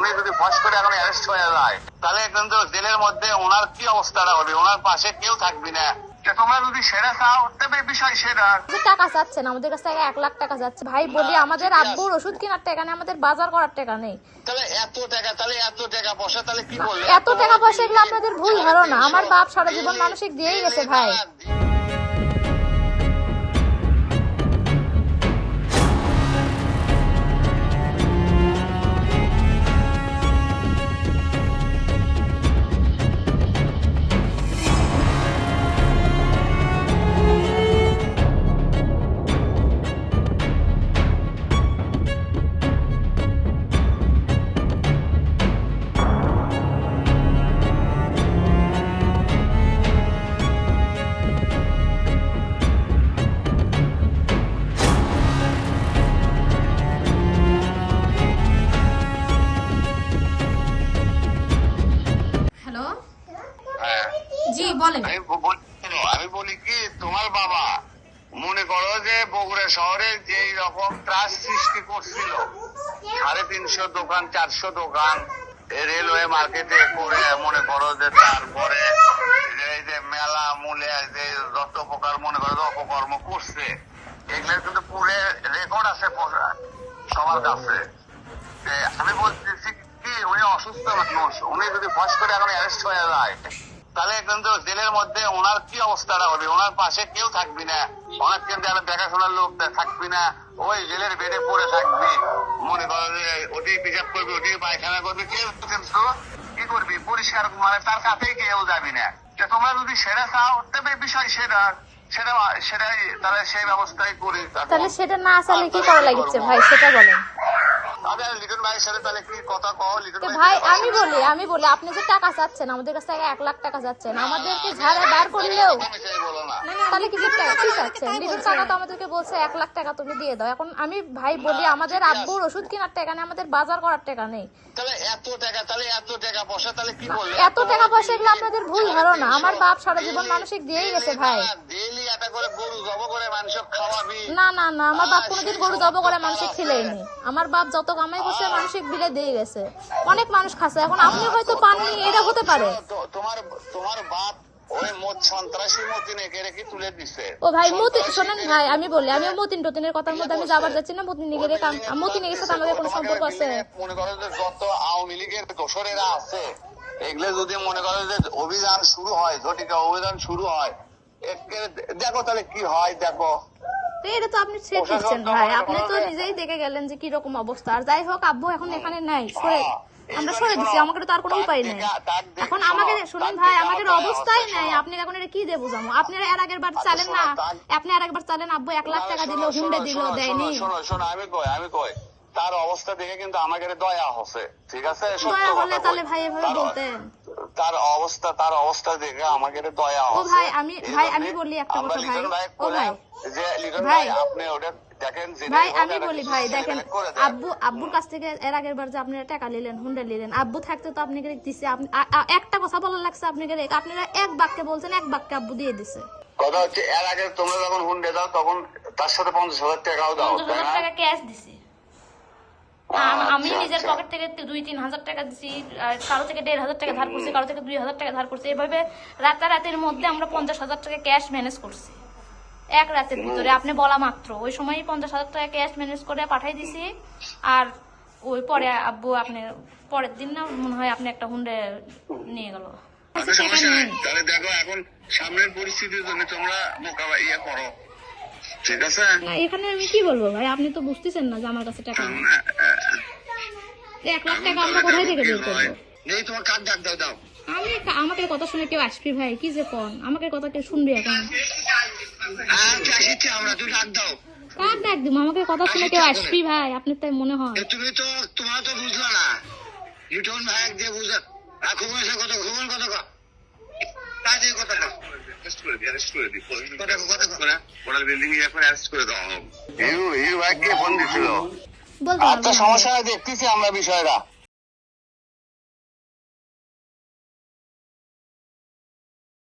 উনি যদি ফস করে এখন অ্যারেস্ট হয়ে যায় তাহলে কিন্তু জেলের মধ্যে ওনার কি অবস্থাটা হবে, ওনার পাশে কেউ থাকবি না। তোমরা যদি সেরা চাও তবে বিষয় সেরা। টাকা চাচ্ছেন আমাদের কাছ থেকে 1 লাখ টাকা যাচ্ছে ভাই, বলি আমাদের আব্বুর ওষুধ কেনার টাকা নেই, আমাদের বাজার করার টাকা নেই। তাহলে এত টাকা পয়সা তাহলে কি করলে? এত টাকা পয়সা এগুলো আপনাদের ভুল ধারণা। আমার বাপ সারা জীবন মানসিক দিয়েই গেছে ভাই। জি বলেন। আমি বলি কি, তোমার বাবা মনে করো যে বগুড়া শহরে যে রকম ত্রাস সৃষ্টি করছিল, 350 দোকান 400 দোকান রেলওয়ে মার্কেটে করে, মনে করো যে তারপরে এই যে মেলা মূলে যে যত প্রকার মনে করো যে অপকর্ম করছে, এগুলো কিন্তু পুরো রেকর্ড আছে সবার কাছে। আমি বলতেছি কি, উনি অসুস্থ মানুষ, উনি যদি ফস করে এখন অ্যারেস্ট হয়ে যায় তাহলে কিন্তু জেলের মধ্যে ওনার কি অবস্থাটা হবে, ওনার পাশে কেউ থাকবি না, অনেক কিন্তু দেখাশোনার লোক থাকবি না, ওই জেলের বেডে পড়ে থাকবি, মনে করো যে ওটি পিসাব করবি, ওটি পায়খানা করবি, কেউ কিন্তু কি করবি পরিষ্কার, মানে তার কাছেই কেউ যাবি না। তোমরা যদি সেটা চাও তবে বিষয় সেটাই তাহলে সেই ব্যবস্থাই করি। তাহলে সেটা না চাইলে কি করা লাগছে ভাই সেটা বলেন। লিটন ভাইয়ের সাথে তাহলে কি কথা কও? লিটন ভাই আমি বলি আপনি যে টাকা চাচ্ছেন আমাদের কাছ থেকে 1 লাখ টাকা যাচ্ছেন, আমাদেরকে ঝাড়ে বার করলেও তাহলে কি চাচ্ছেন? লিটন টাকা তো আমাদেরকে বলছে 1 লাখ টাকা তুমি দিয়ে দাও। এখন আমি ভাই বলি আমাদের আব্বুর ওষুধ কেনার টাকা নেই, আমাদের বাজার করার টাকা নেই। তাহলে এত টাকা পয়সা তাহলে কি করলে? এত টাকা পয়সা এগুলো আপনাদের ভুল ধারণা। আমার বাপ সারা জীবন মানসিক দিয়েই গেছে ভাই। ডেইলি এটা করে গরু জব করে মানুষ খাওয়াবি? না আমার বাপ কোনোদিন গরু জব করে মানুষিক খিলেইনি। আমার বাপ যত কামাই করছে মানসিক বিলে দিয়ে গেছে, অনেক মানুষ খাচ্ছে। এখন আপনি হয়তো পাননি, এটা হতে পারে। তোমার বাপ ওই মত সন্ত্রাসী মতিন একে কি তুলে দিছে? ও ভাই মতিন শোনেন ভাই, আমি বলি আমি মতিন টতিনের কথার মধ্যে আমি যাবার যাচ্ছি না। মতিনের সাথে আমাদের কোনো সম্পর্ক আছে? মনে করো যে যত আওয়ামী লীগের দোসরেরা আছে এগুলো যদি মনে করো যে অভিযান শুরু হয়, ঝটিকা অভিযান শুরু হয়, দেখো তাহলে কি হয়। দেখো এটা তো আপনি ছেড়ে দিচ্ছেন ভাই, আপনি তো নিজেই দেখে গেলেন যে কিরকম অবস্থা। আর যাই হোক, আব্বু এখন এখানে নাই, আমরা সরে দিচ্ছি, আমাকে তো আর কোনো উপায় নেই। এখন আমাকে শুনুন ভাই, আমাদের অবস্থাই নাই, আপনি এখন এটা কি দিয়ে বুঝাবো? আপনি এর আগের বার চালেন না, আপনি আর একবার চালেন, আব্বু 1 লাখ টাকা দিল, হুন্ডে দিল, দেয়নি। শোনো আমি কই তার অবস্থা দেখে কিন্তু আমাকে দয়া হচ্ছে, ঠিক আছে? দয়া হলে তাহলে ভাই এভাবে বলতেন? তার অবস্থা দেখে আমাকে দয়া হচ্ছে। ও ভাই আমি বলি একটা কথা ভাই, ও ভাই যে লিটন ভাই আপনি ওটা দেখেন যে ভাই আমি বলি ভাই দেখেন, আব্বুর কাছ থেকে এর আগের বার যে আপনারা টাকা নিলেন, হুন্ডা নিলেন, আব্বু থাকতে তো আপনাকে দিছে। একটা কথা বলা লাগছে আপনাকে, আপনারা এক বাক্যে বলছেন, এক বাক্যে আব্বু দিয়ে দিছে। কথা হচ্ছে এর আগে তোমরা যখন হুন্ডে দাও তখন তার সাথে 50,000 টাকাও দাও, 50,000 টাকা ক্যাশ দিছি। আমি নিজের পকেট থেকে 2-3 হাজার টাকা দিছি, কারো থেকে 1,500 টাকা ধার করছি, কারো থেকে 2,000 টাকা ধার করছি। এভাবে রাতের মধ্যে আমরা 50,000 টাকা ক্যাশ ম্যানেজ করছি এক রাতের ভিতরে। আপনি বলা মাত্র ওই সময় 50,000 টাকা ক্যাশ ম্যানেজ করে পাঠাই দিছি। আর ওই পরে আব্বু আপনি পরের দিন না মনে হয় আপনি একটা হুন্ডে নিয়ে গেল। তাহলে দেখো এখন সামনের পরিস্থিতির জন্য তোমরা মোকাবিলা করো, ঠিক আছে? না এখানে আমি কি বলবো ভাই, আপনি তো বুঝতেছেন না যে আমার কাছে টাকা নেই। 1 লাখ টাকা আমরা কোথায় থেকে বের করবো? নেই, তোমার কার্ড দাও। আমাকে কথা শুনে কেউ আসবি ভাই, কি যে কোন, আমাকে কথা কেউ শুনবি এখন? আমরা তুই ডাক দাও। কার ডাক দিব? আমাকে কথা শুনে কেউ আসবি ভাই? আপনি তাই মনে হয়? তুমি তো তোমার তো বুঝলো না, লিটন ভাই দিয়ে বুঝা রাখো কথা ঘুমন কথা কাজে কথা সমস্যা দেখতেছি আমরা বিষয়টা।